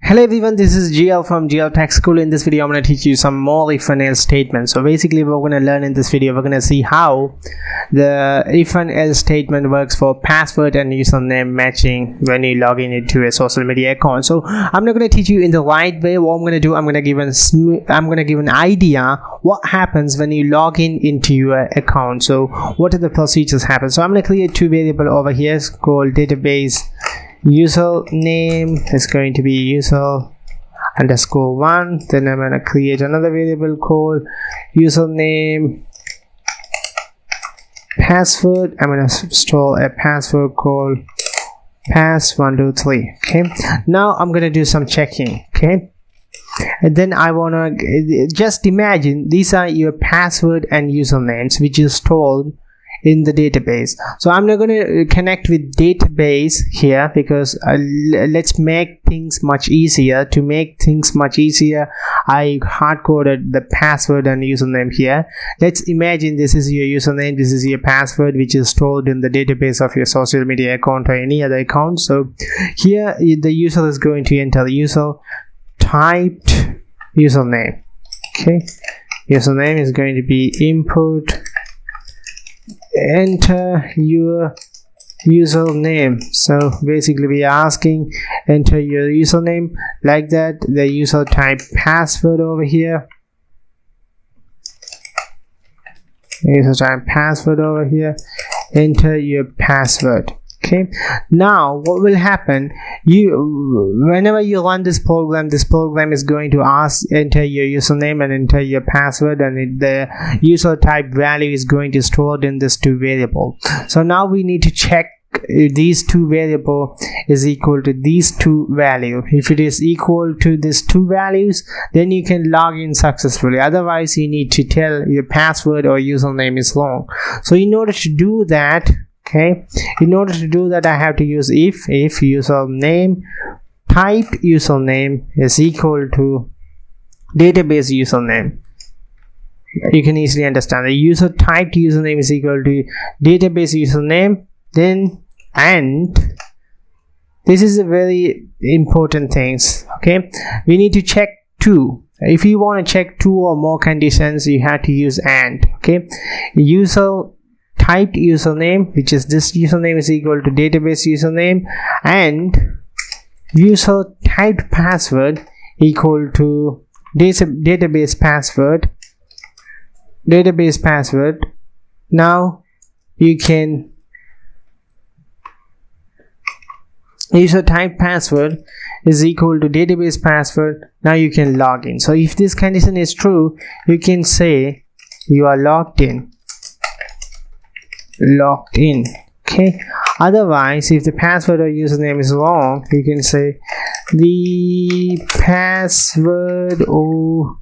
Hello everyone, this is GL from GL Tech School. In this video, I'm going to teach you some more if and else statements. So basically, we're going to learn in this video, we're going to see how the if and else statement works for password and username matching when you log in into a social media account. So I'm not going to teach you in the right way. What I'm going to do, I'm going to give an idea what happens when you log in into your account. So what are the procedures happen? So I'm going to create two variables over here called database. Username is going to be user underscore 1. Then I'm going to create another variable called username password. I'm going to store a password called pass123. okay, now I'm going to do some checking. Okay, and then I want to just imagine these are your password and usernames which is stored in the database. So I'm not going to connect with database here because let's make things much easier. To make things much easier, I hard-coded the password and username here. Let's imagine this is your username, this is your password which is stored in the database of your social media account or any other account. So here the user is going to enter the user typed username. Okay, username is going to be input, enter your username. So basically we are asking enter your username. Like that, the user type password over here, user type password over here, enter your password. Okay, now what will happen, whenever you run this program is going to ask enter your username and enter your password, and the user type value is going to store in this two variable. So now we need to check these two variable is equal to these two value. If it is equal to these two values, then you can log in successfully. Otherwise you need to tell your password or username is wrong. So in order to do that, I have to use if username type username is equal to database username. You can easily understand the user typed username is equal to database username. Then and this is a very important things. Okay, we need to check two. If you want to check two or more conditions, you have to use and. Okay, user typed username, which is this username, is equal to database username, and user typed password equal to database password. Now you can user type password is equal to database password. Now you can log in. So if this condition is true, you can say you are logged in. Okay, otherwise if the password or username is wrong, you can say the password or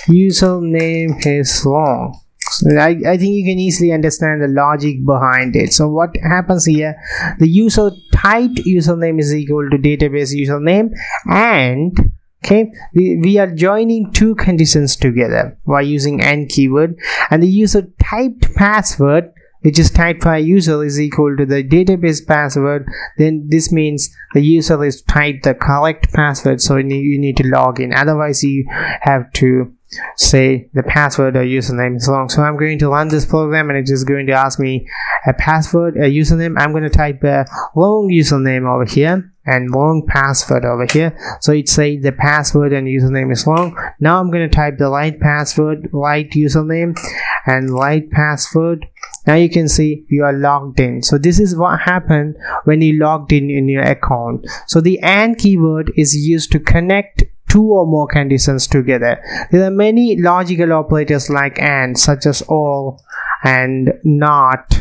username is wrong. So I think you can easily understand the logic behind it. So what happens here, the user typed username is equal to database username, and okay, we are joining two conditions together by using AND keyword, and the user typed password which is typed by user is equal to the database password. Then this means the user is typed the correct password, so you need to log in. Otherwise you have to say the password or username is wrong. So I'm going to run this program and it is going to ask me a password, a username. I'm going to type a wrong username over here and wrong password over here. So it says the password and username is wrong. Now I'm going to type the right password, right username and right password. Now you can see you are logged in. So this is what happened when you logged in your account. So the AND keyword is used to connect two or more conditions together. There are many logical operators like AND, such as OR and NOT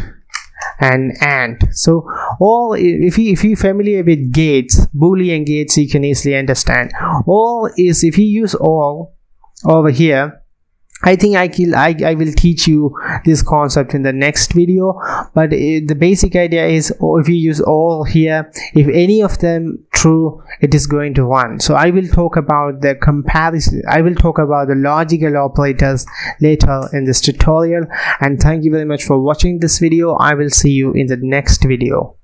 and. So all, if you're familiar with gates, Boolean gates, you can easily understand. All is, if you use all over here, I think I will teach you this concept in the next video, but the basic idea is if you use all here, if any of them true, it is going to run. So I will talk about the comparison, I will talk about the logical operators later in this tutorial. And thank you very much for watching this video. I will see you in the next video.